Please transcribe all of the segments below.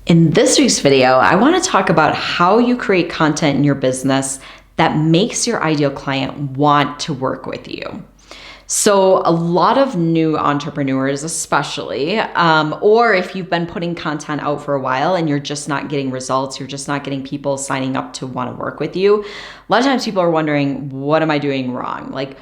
In this week's video, I want to talk about how you create content in your business that makes your ideal client want to work with you. So a lot of new entrepreneurs especially, or if you've been putting content out for a while and you're just not getting results, you're just not getting people signing up to want to work with you, a lot of times people are wondering, what am I doing wrong? Like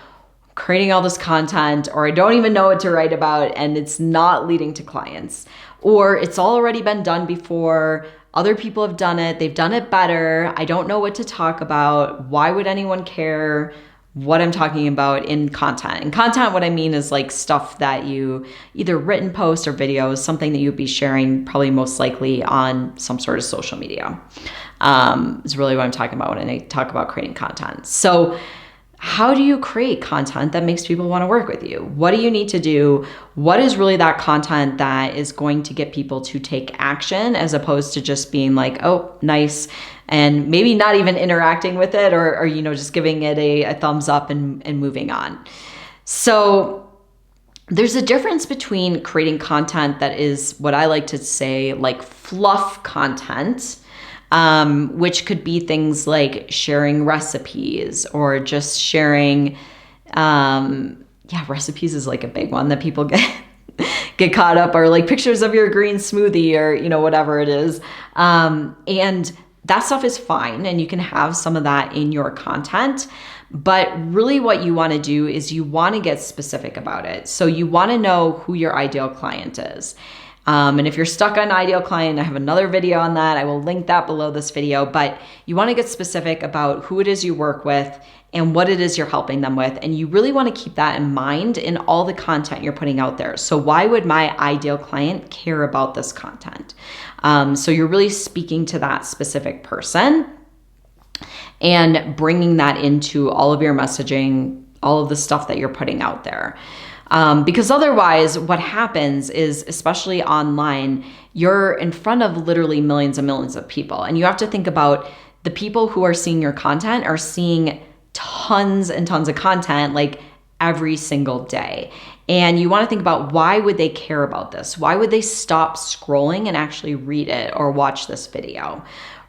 creating all this content, or I don't even know what to write about and it's not leading to clients, or it's already been done before. Other people have done it. They've done it better. I don't know what to talk about. Why would anyone care what I'm talking about in content? And content, what I mean is like stuff that you either written posts or videos, something that you'd be sharing probably most likely on some sort of social media. Is really what I'm talking about when I talk about creating content. So how do you create content that makes people want to work with you? What do you need to do? What is really that content that is going to get people to take action as opposed to just being like, oh, nice, and maybe not even interacting with it or just giving it a thumbs up and moving on. So there's a difference between creating content that is what I like to say like fluff content, which could be things like sharing recipes or just sharing, recipes is like a big one that people get caught up, or like pictures of your green smoothie or, whatever it is. And that stuff is fine. And you can have some of that in your content, but really what you want to do is you want to get specific about it. So you want to know who your ideal client is. And if you're stuck on ideal client, I have another video on that. I will link that below this video, but you want to get specific about who it is you work with and what it is you're helping them with. And you really want to keep that in mind in all the content you're putting out there. So why would my ideal client care about this content? So you're really speaking to that specific person and bringing that into all of your messaging, all of the stuff that you're putting out there. Because otherwise what happens is, especially online, you're in front of literally millions and millions of people. And you have to think about the people who are seeing your content are seeing tons and tons of content like every single day. And you want to think about, why would they care about this? Why would they stop scrolling and actually read it or watch this video?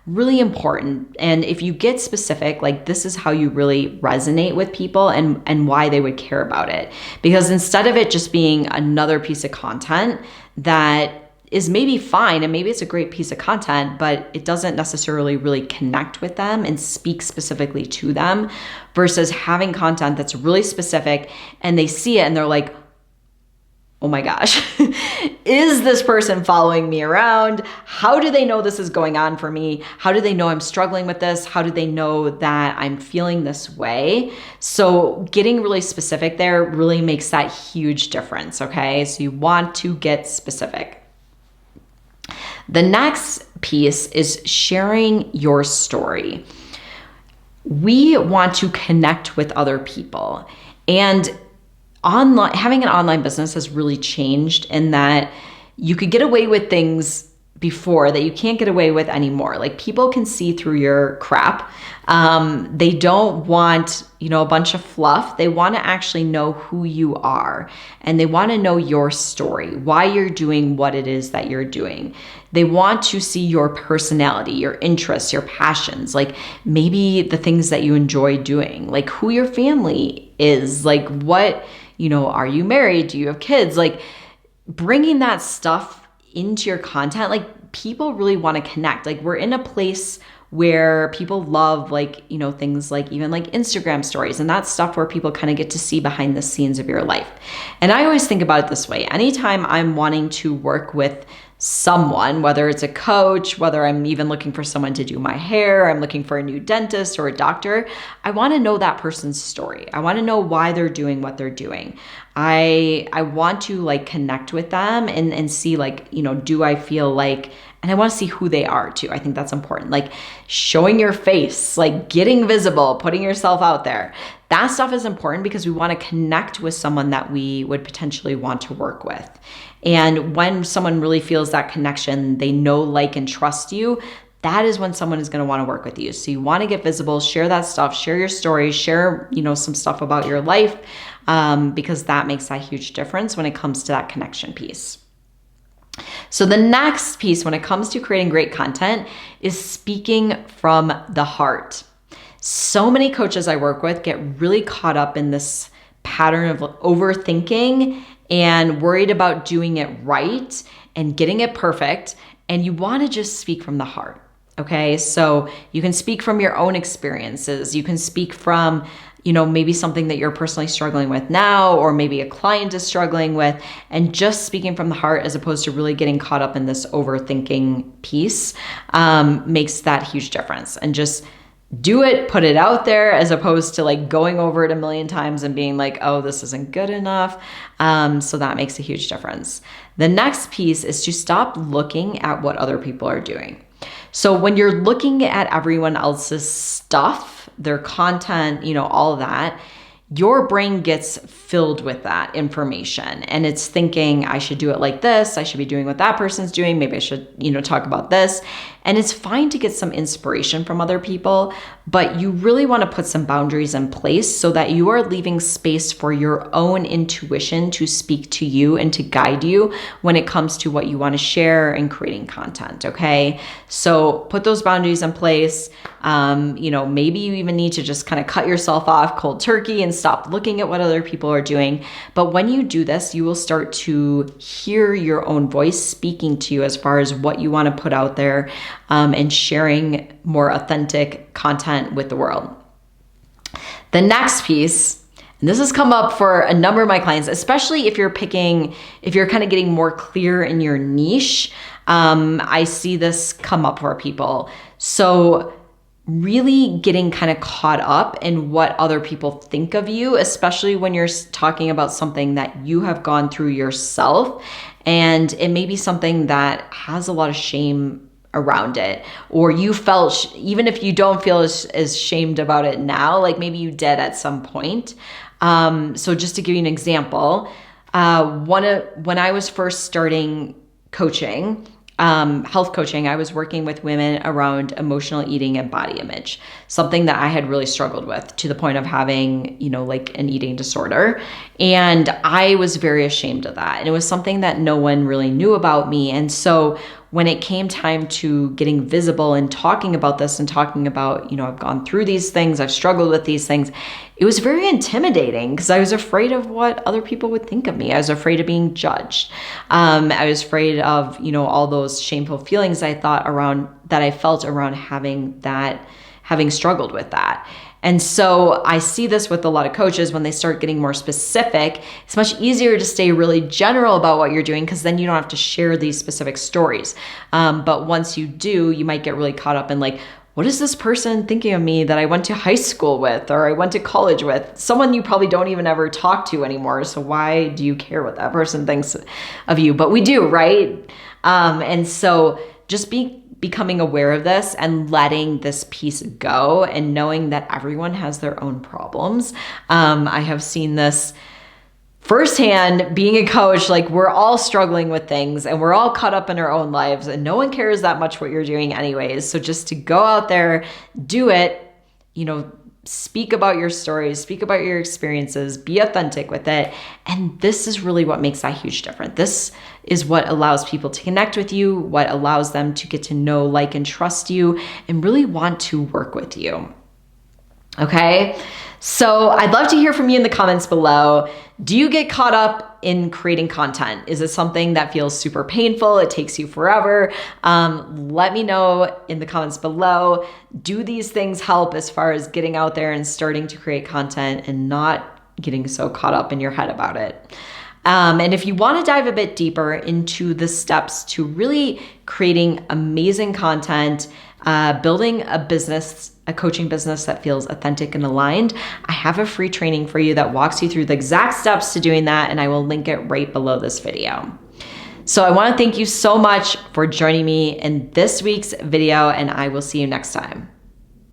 Really important. And if you get specific, like this is how you really resonate with people and why they would care about it. Because instead of it just being another piece of content that is maybe fine, and maybe it's a great piece of content, but it doesn't necessarily really connect with them and speak specifically to them, versus having content that's really specific and they see it and they're like, oh my gosh, is this person following me around? How do they know this is going on for me? How do they know I'm struggling with this? How do they know that I'm feeling this way? So getting really specific there really makes that huge difference, okay? So you want to get specific. The next piece is sharing your story. We want to connect with other people, and having an online business has really changed in that you could get away with things before that you can't get away with anymore. Like people can see through your crap. They don't want, a bunch of fluff. They want to actually know who you are, and they want to know your story, why you're doing what it is that you're doing. They want to see your personality, your interests, your passions, like maybe the things that you enjoy doing, like who your family is, like what, are you married? Do you have kids? Like bringing that stuff into your content, like people really want to connect. Like we're in a place where people love things like even like Instagram stories and that stuff where people kind of get to see behind the scenes of your life. And I always think about it this way. Anytime I'm wanting to work with someone, whether it's a coach, whether I'm even looking for someone to do my hair, I'm looking for a new dentist or a doctor, I want to know that person's story. I want to know why they're doing what they're doing. I want to connect with them and see do I feel like, and I want to see who they are too. I think that's important. Like showing your face, like getting visible, putting yourself out there. That stuff is important because we want to connect with someone that we would potentially want to work with. And when someone really feels that connection, they know, like, and trust you, that is when someone is going to want to work with you. So you want to get visible, share that stuff, share your story, share, some stuff about your life, because that makes that huge difference when it comes to that connection piece. So the next piece when it comes to creating great content is speaking from the heart. So many coaches I work with get really caught up in this pattern of overthinking and worried about doing it right and getting it perfect. And you want to just speak from the heart. Okay. So you can speak from your own experiences. You can speak from, maybe something that you're personally struggling with now, or maybe a client is struggling with, and just speaking from the heart as opposed to really getting caught up in this overthinking piece makes that huge difference. And just do it, put it out there, as opposed to like going over it a million times and being like, oh, this isn't good enough. So that makes a huge difference. The next piece is to stop looking at what other people are doing. So when you're looking at everyone else's stuff, their content, all of that, your brain gets filled with that information and it's thinking, I should do it like this. I should be doing what that person's doing. Maybe I should, talk about this. And it's fine to get some inspiration from other people, but you really want to put some boundaries in place so that you are leaving space for your own intuition to speak to you and to guide you when it comes to what you want to share and creating content. Okay. So put those boundaries in place. Maybe you even need to just kind of cut yourself off cold turkey and stop looking at what other people are doing. But when you do this, you will start to hear your own voice speaking to you as far as what you want to put out there, and sharing more authentic content with the world. The next piece, and this has come up for a number of my clients, especially if you're kind of getting more clear in your niche. I see this come up for people. So really getting kind of caught up in what other people think of you, especially when you're talking about something that you have gone through yourself. And it may be something that has a lot of shame around it, or you felt, even if you don't feel as shamed about it now, like maybe you did at some point. So just to give you an example, when I was first starting coaching, health coaching, I was working with women around emotional eating and body image, something that I had really struggled with to the point of having, like an eating disorder. And I was very ashamed of that. And it was something that no one really knew about me. And so when it came time to getting visible and talking about this and talking about, I've gone through these things, I've struggled with these things, it was very intimidating because I was afraid of what other people would think of me. I was afraid of being judged. I was afraid of, all those shameful feelings I felt around having struggled with that. And so I see this with a lot of coaches when they start getting more specific. It's much easier to stay really general about what you're doing because then you don't have to share these specific stories. But once you do, you might get really caught up in like, what is this person thinking of me that I went to high school with or I went to college with? Someone you probably don't even ever talk to anymore. So why do you care what that person thinks of you? But we do, right? And so just becoming aware of this and letting this piece go and knowing that everyone has their own problems. I have seen this firsthand being a coach. Like, we're all struggling with things and we're all caught up in our own lives and no one cares that much what you're doing anyways. So just to go out there, do it, speak about your stories, speak about your experiences, be authentic with it. And this is really what makes that huge difference. This is what allows people to connect with you, what allows them to get to know, like, and trust you, and really want to work with you. Okay? So I'd love to hear from you in the comments below. Do you get caught up in creating content? Is it something that feels super painful? It takes you forever? Let me know in the comments below. Do these things help as far as getting out there and starting to create content and not getting so caught up in your head about it? And if you want to dive a bit deeper into the steps to really creating amazing content, building a coaching business that feels authentic and aligned, I have a free training for you that walks you through the exact steps to doing that, and I will link it right below this video. So I want to thank you so much for joining me in this week's video, and I will see you next time.